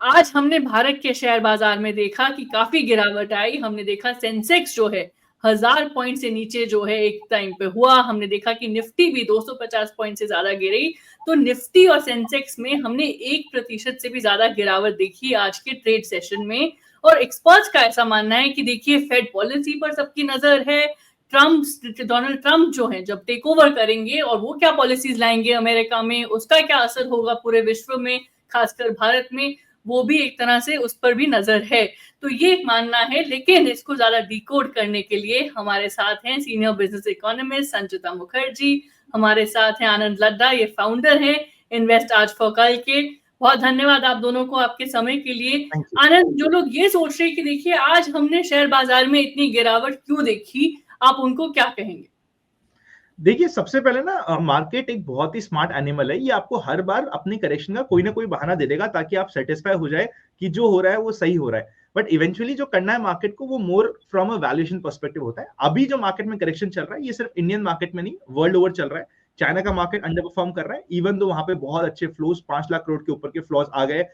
आज हमने भारत के शेयर बाजार में देखा कि काफी गिरावट आई। हमने देखा सेंसेक्स जो है 1000 पॉइंट से नीचे जो है एक टाइम पे हुआ। हमने देखा कि निफ्टी भी 250 पॉइंट से ज्यादा गिरी। तो निफ्टी और सेंसेक्स में हमने 1% से भी ज्यादा गिरावट देखी आज के ट्रेड सेशन में। और एक्सपर्ट्स का ऐसा मानना है कि देखिए फेड पॉलिसी पर सबकी नजर है। डोनाल्ड ट्रंप जो है जब टेक ओवर करेंगे और वो क्या पॉलिसीज लाएंगे अमेरिका में, उसका क्या असर होगा पूरे विश्व में, खासकर भारत में, वो भी एक तरह से उस पर भी नजर है। तो ये एक मानना है, लेकिन इसको ज्यादा डिकोड करने के लिए हमारे साथ हैं सीनियर बिजनेस इकोनॉमिस्ट संचिता मुखर्जी, हमारे साथ हैं आनंद लड्डा, ये फाउंडर है इन्वेस्ट आज फॉर कल के। बहुत धन्यवाद आप दोनों को आपके समय के लिए। आनंद, जो लोग ये सोच रहे हैं कि देखिए आज हमने शेयर बाजार में इतनी गिरावट क्यों देखी, आप उनको क्या कहेंगे? देखिए, सबसे पहले ना मार्केट एक बहुत ही स्मार्ट एनिमल है। ये आपको हर बार अपनी करेक्शन का कोई ना कोई बहाना दे देगा ताकि आप सेटिस्फाई हो जाए कि जो हो रहा है वो सही हो रहा है। बट इवेंचुअली जो करना है मार्केट को वो more from a valuation perspective होता है। अभी जो मार्केट में करेक्शन चल रहा है ये सिर्फ इंडियन मार्केट में नहीं, वर्ल्ड ओवर चल रहा है। चाइना का मार्केट अंडर परफॉर्म कर रहा है, इवन दो वहां पे बहुत अच्छे फ्लोज, 5 लाख करोड़ के ऊपर के फ्लोज आ गए।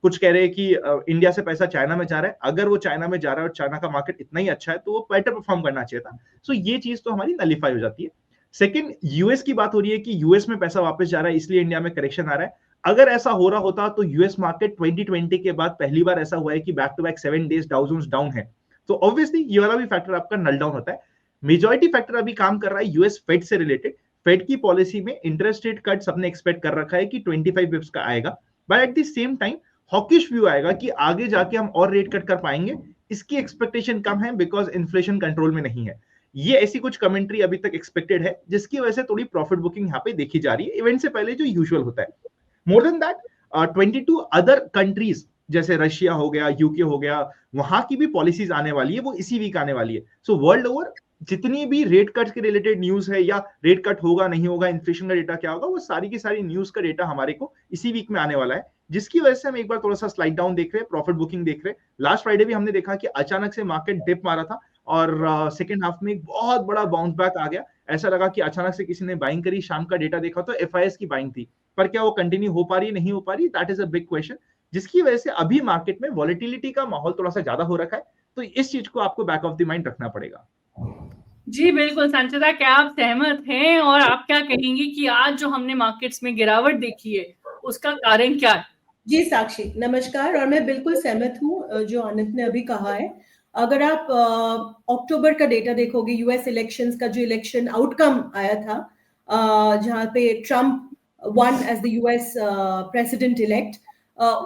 कुछ कह रहे हैं कि इंडिया से पैसा चाइना में जा रहा है। अगर वो चाइना में जा रहा है और चाइना का मार्केट इतना ही अच्छा है तो वो बेटर परफॉर्म करना चाहिए था। सो ये चीज तो हमारी नलीफाई हो जाती है। सेकंड, यूएस की बात हो रही है कि यूएस में पैसा वापस जा रहा है इसलिए इंडिया में करेक्शन आ रहा है। अगर ऐसा हो रहा होता तो यूएस मार्केट 2020 के बाद पहली बार ऐसा हुआ है कि back to back 7 days Dow Jones down है। तो ऑब्वियसली ये वाला भी फैक्टर आपका नल डाउन होता है। मेजॉरिटी फैक्टर अभी काम कर रहा है यूएस फेड से रिलेटेड। फेड की पॉलिसी में इंटरेस्ट रेट कट सबने एक्सपेक्ट कर रखा है कि 25 बिप्स का आएगा, but at the same time hawkish view आएगा कि आगे जाके हम और रेट कट कर पाएंगे। इसकी एक्सपेक्टेशन कम है बिकॉज इन्फ्लेशन कंट्रोल में नहीं है। ये ऐसी कुछ कमेंट्री अभी तक एक्सपेक्टेड है जिसकी वजह से थोड़ी प्रॉफिट बुकिंग यहाँ पे देखी जा रही है इवेंट से पहले जो यूजुअल होता है। More than that 22 other countries जैसे रशिया हो गया, यूके हो गया, वहां की भी पॉलिसीज आने वाली है, वो इसी वीक आने वाली है। सो वर्ल्ड ओवर जितनी भी रेट कट के रिलेटेड न्यूज है या रेट कट होगा नहीं होगा, इन्फ्लेशन का डेटा क्या होगा, वो सारी की सारी न्यूज का डेटा हमारे को इसी वीक में आने वाला है, जिसकी वजह से हम एक बार थोड़ा सा स्लाइड डाउन देख रहे हैं, प्रॉफिट बुकिंग देख रहे हैं। लास्ट फ्राइडे भी हमने देखा कि अचानक से मार्केट डिप मारा था और सेकेंड हाफ में एक बहुत बड़ा बाउंस बैक आ गया। ऐसा लगा कि अचानक से किसी ने बाइंग करी, शाम का डेटा देखा तो एफआईएस की बाइंग थी, पर क्या वो कंटिन्यू हो पा रही है, नहीं हो पा रही, that is a big question, जिसकी वजह से अभी मार्केट में वॉलेटिलिटी का माहौल थोड़ा सा ज्यादा हो रखा है। तो इस चीज को आपको बैक ऑफ द माइंड रखना पड़ेगा। जी बिल्कुल संचिता, क्या आप सहमत हैं और आप क्या कहेंगी कि आज जो हमने मार्केट्स में गिरावट देखी है उसका कारण क्या है? जी साक्षी, नमस्कार। और मैं बिल्कुल सहमत हूँ जो आनंद ने अभी कहा है। अगर आप अक्टूबर का डेटा देखोगे, यूएस इलेक्शंस का जो इलेक्शन आउटकम आया था, जहां पे Trump won as the US president elect,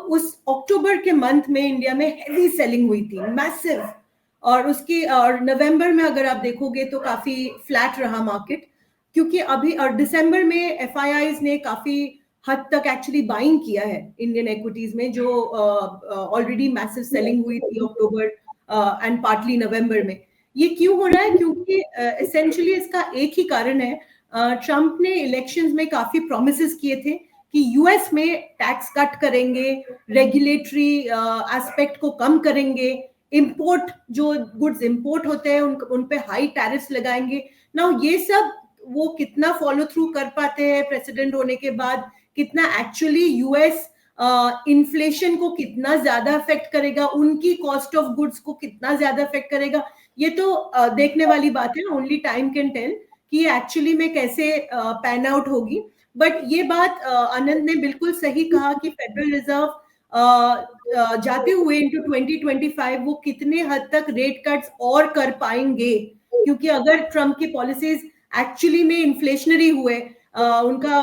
उस अक्टूबर के मंथ में इंडिया में हेवी सेलिंग हुई थी, मैसिव। और उसकी और नवंबर में अगर आप देखोगे तो काफी फ्लैट रहा मार्केट, क्योंकि अभी और दिसंबर में एफआईआईज ने काफी हद तक एक्चुअली बाइंग किया है इंडियन इक्विटीज में, जो ऑलरेडी मैसिव सेलिंग हुई थी अक्टूबर एंड पार्टली नवंबर में। ये क्यों हो रहा है? क्योंकि एसेंशियली इसका एक ही कारण है। ट्रम्प ने इलेक्शंस में काफी प्रोमिसेस किए थे कि यूएस में टैक्स कट करेंगे, रेगुलेटरी एस्पेक्ट को कम करेंगे, इंपोर्ट जो गुड्स इंपोर्ट होते हैं उन पे हाई टैरिफ्स लगाएंगे ना। ये सब वो कितना फॉलो थ्रू कर पाते हैं प्रेसिडेंट होने के बाद, कितना एक्चुअली यूएस इन्फ्लेशन को कितना ज्यादा अफेक्ट करेगा, उनकी कॉस्ट ऑफ गुड्स को कितना ज्यादा अफेक्ट करेगा, ये तो देखने वाली बात है। ओनली टाइम कैन टेल कि एक्चुअली में कैसे पैन आउट होगी। बट ये बात आनंद ने बिल्कुल सही कहा कि फेडरल रिजर्व जाते हुए इनटू 2025 वो कितने हद तक रेट कट्स और कर पाएंगे, क्योंकि अगर ट्रम्प की पॉलिसीज एक्चुअली में इन्फ्लेशनरी हुए, उनका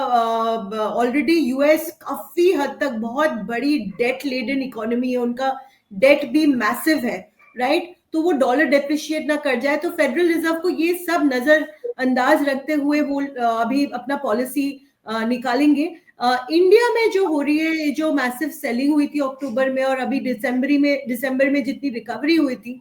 ऑलरेडी यूएस काफी हद तक बहुत बड़ी डेट लेडन इकोनॉमी है, उनका डेट भी मैसिव है, राइट? तो वो डॉलर डेप्रिशिएट ना कर जाए। तो फेडरल रिजर्व को ये सब नजर अंदाज रखते हुए वो अभी अपना पॉलिसी निकालेंगे। इंडिया में जो हो रही है, जो मैसिव सेलिंग हुई थी अक्टूबर में और अभी दिसंबर में जितनी रिकवरी हुई थी,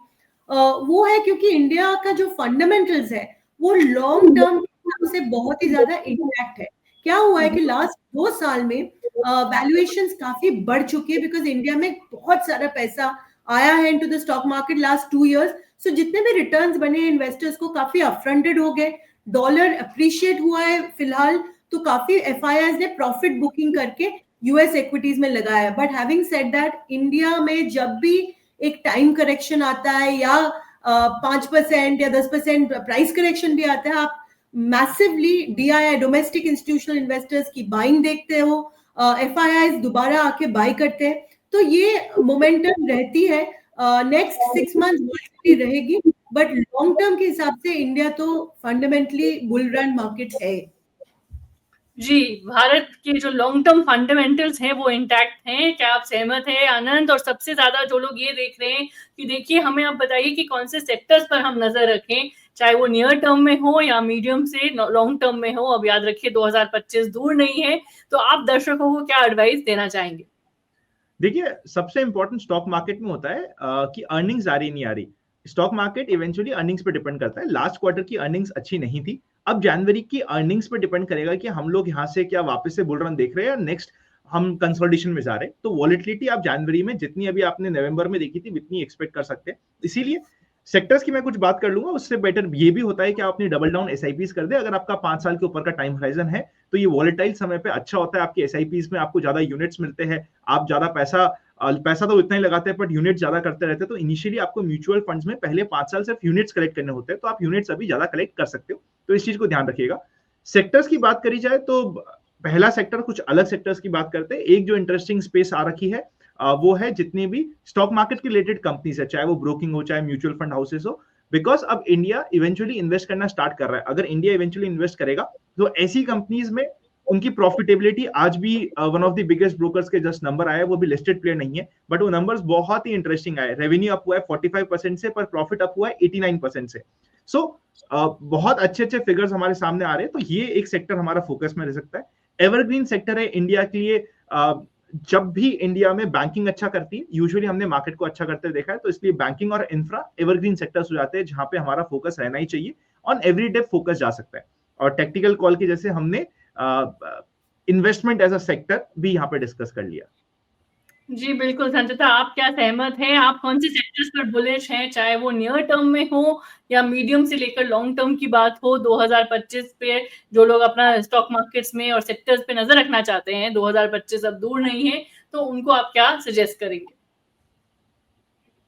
वो है क्योंकि इंडिया का जो फंडामेंटल्स है वो लॉन्ग टर्म से बहुत ही ज्यादा इंटैक्ट है। क्या हुआ है कि लास्ट 2 साल में वैल्यूएशंस काफी बढ़ चुकी है, बिकॉज इंडिया में बहुत सारा पैसा आया है into the stock market last 2 years. So जितने भी रिटर्न्स बने हैं इन्वेस्टर्स को काफी अपफ्रंटेड हो गए, डॉलर अप्रिशिएट हुआ है फिलहाल, तो काफी एफआईआईज ने प्रॉफिट बुकिंग करके यूएस इक्विटीज में लगाया है। But having said that, India में जब भी एक टाइम करेक्शन आता है या 5% या 10% प्राइस करेक्शन भी आता है, आप massively DII domestic institutional investors की बाइंग देखते हो, FIIs दोबारा आके बाय करते हैं, तो ये मोमेंटम रहती है। नेक्स्ट 6 मंथ्स रहेगी, बट लॉन्ग टर्म के हिसाब से इंडिया तो फंडामेंटली बुल रन मार्केट है। जी, भारत के जो लॉन्ग टर्म फंडामेंटल्स हैं वो इंटैक्ट हैं, क्या आप सहमत हैं आनंद? और सबसे ज्यादा जो लोग ये देख रहे हैं कि देखिए, हमें आप बताइए कि कौन से सेक्टर्स पर हम नजर रखें, चाहे वो नियर टर्म में हो या मीडियम से लॉन्ग टर्म में हो। अब याद रखिए 2025 दूर नहीं है, तो आप दर्शकों को क्या एडवाइस देना चाहेंगे? देखिए, सबसे इंपॉर्टेंट स्टॉक मार्केट में होता है कि अर्निंग्स आ रही नहीं आ रही। स्टॉक मार्केट इवेंचुअली अर्निंग्स पे डिपेंड करता है। लास्ट क्वार्टर की अर्निंग्स अच्छी नहीं थी, अब जनवरी की अर्निंग्स पे डिपेंड करेगा कि हम लोग यहाँ से क्या वापस से बुल रन देख रहे हैं या नेक्स्ट हम कंसोलिडेशन में जा रहे हैं। तो वॉलेटिलिटी आप जनवरी में जितनी अभी आपने नवंबर में देखी थी उतनी एक्सपेक्ट कर सकते हैं। इसीलिए सेक्टर्स की मैं कुछ बात कर लूंगा, उससे बेटर ये भी होता है कि आप अपनी डबल डाउन SIPs कर दे। अगर आपका 5 साल के ऊपर का टाइम होराइजन है तो ये वॉलेटाइल समय पे अच्छा होता है। आपकी SIPs में आपको ज्यादा यूनिट्स मिलते हैं, आप ज्यादा पैसा तो इतना ही लगाते हैं बट यूनिट ज्यादा करते रहते हैं। तो इनिशियली आपको म्यूचुअल फंड्स में पहले 5 साल सिर्फ यूनिट्स कलेक्ट करने होते हैं, तो आप यूनिट्स अभी ज्यादा कलेक्ट कर सकते हो। तो इस चीज को ध्यान रखिएगा। सेक्टर्स की बात करी जाए तो पहला सेक्टर, कुछ अलग सेक्टर्स की बात करते हैं। एक जो इंटरेस्टिंग स्पेस आ रखी है वो है जितनी भी स्टॉक मार्केट के रिलेटेड कंपनीज है, चाहे वो ब्रोकिंग हो चाहे म्यूचुअल फंड हाउसेस हो। बिकॉज अब इंडिया इवेंचुअली इन्वेस्ट करना स्टार्ट कर रहा है। अगर इंडिया इवेंचुअली इन्वेस्ट करेगा तो ऐसी कंपनीज में उनकी प्रॉफिटेबिलिटी, आज भी one of the biggest brokers के जस्ट नंबर आया है, वो भी लिस्टेड प्लेयर नहीं है बट वो नंबर्स बहुत ही इंटरेस्टिंग आए। रेवेन्यू अप हुआ है 45% से, पर प्रॉफिट अप हुआ है 89% से। सो बहुत अच्छे अच्छे फिगर्स हमारे सामने आ रहे हैं। तो ये एक सेक्टर हमारा फोकस में रह सकता है। एवरग्रीन सेक्टर है इंडिया के लिए। जब भी इंडिया में बैंकिंग अच्छा करती है, यूजुअली हमने मार्केट को अच्छा करते देखा है, तो इसलिए बैंकिंग और इंफ्रा एवरग्रीन सेक्टर्स हो जाते हैं जहां पे हमारा फोकस रहना ही चाहिए। ऑन एवरीडे फोकस जा सकता है। और टेक्निकल कॉल की जैसे हमने इन्वेस्टमेंट एज अ सेक्टर भी यहाँ पे डिस्कस कर लिया। जी बिल्कुल संचिता, आप क्या सहमत हैं? आप कौन से सेक्टर्स पर बुलिश हैं, चाहे वो नियर टर्म में हो या मीडियम से लेकर लॉन्ग टर्म की बात हो? 2025 पे जो लोग अपना स्टॉक मार्केट्स में और सेक्टर्स पे नजर रखना चाहते हैं, 2025 अब दूर नहीं है, तो उनको आप क्या सजेस्ट करेंगे?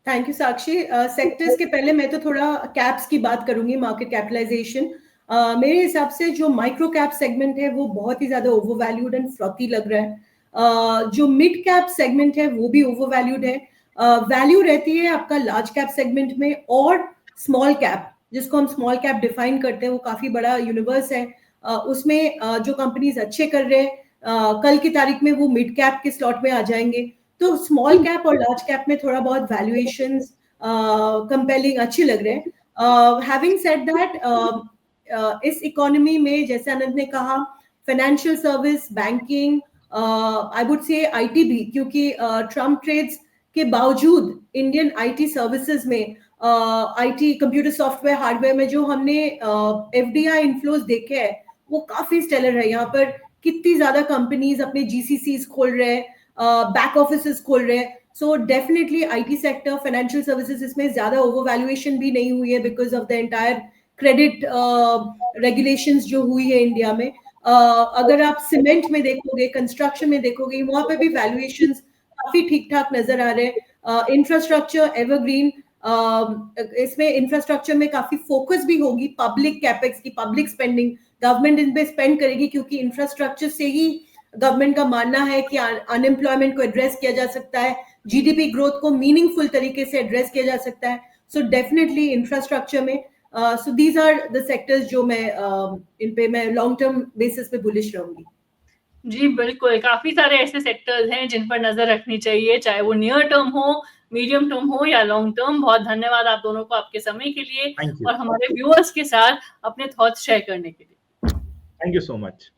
Thank you Sakshi. सेक्टर्स के पहले मैं तो थोड़ा कैप्स की बात करूंगी, मार्केट कैपिटलाइजेशन। मेरे हिसाब से जो माइक्रो कैप सेगमेंट है वो बहुत ही ज्यादा ओवरवैल्यूड एंड फ्रॉथी लग रहा है। जो मिड कैप सेगमेंट है वो भी ओवरवैल्यूड है। वैल्यू रहती है आपका लार्ज कैप सेगमेंट में, और स्मॉल कैप, जिसको हम स्मॉल कैप डिफाइन करते हैं, वो काफी बड़ा यूनिवर्स है। उसमें जो कंपनीज अच्छे कर रहे हैं कल की तारीख में वो मिड कैप के स्लॉट में आ जाएंगे। तो स्मॉल कैप और लार्ज कैप में थोड़ा बहुत वैल्यूएशंस कंपेलिंग अच्छे लग रहे हैं। हैविंग सेड दैट, इस इकोनॉमी में जैसे आनंद ने कहा, financial service, banking, I would say IT भी, क्योंकि ट्रम्प ट्रेड्स के बावजूद इंडियन IT सर्विसेज में, IT कंप्यूटर सॉफ्टवेयर हार्डवेयर में जो हमने FDI इन्फ्लोज देखे हैं वो काफी स्टेलर है। यहाँ पर कितनी ज्यादा कंपनीज अपने GCCs खोल रहे हैं, बैक ऑफिसेस खोल रहे हैं। So definitely IT sector, financial services, इसमें ज्यादा ओवरवैल्यूएशन भी नहीं हुई है because of the entire credit regulations जो हुई है इंडिया में। अगर आप सीमेंट में देखोगे, कंस्ट्रक्शन में देखोगे, वहां पे भी वैल्यूएशंस काफी ठीक ठाक नजर आ रहे हैं। इंफ्रास्ट्रक्चर, एवरग्रीन, इसमें इंफ्रास्ट्रक्चर में काफी फोकस भी होगी, पब्लिक कैपेक्स की, पब्लिक स्पेंडिंग गवर्नमेंट इन पे स्पेंड करेगी, क्योंकि इंफ्रास्ट्रक्चर से ही गवर्नमेंट का मानना है कि अनएम्प्लॉयमेंट को एड्रेस किया जा सकता है, GDP ग्रोथ को मीनिंगफुल तरीके से एड्रेस किया जा सकता है। सो डेफिनेटली इंफ्रास्ट्रक्चर में, so these are the sectors जो मैं इन पे मैं लॉन्ग टर्म बेसिस पे बुलिश रहूंगी। जी बिल्कुल, काफी सारे ऐसे सेक्टर्स हैं जिन पर नजर रखनी चाहिए, चाहे वो नियर टर्म हो, मीडियम टर्म हो या लॉन्ग टर्म। बहुत धन्यवाद आप दोनों को आपके समय के लिए और हमारे व्यूअर्स के साथ अपने थॉट्स शेयर करने के लिए। Thank you so much.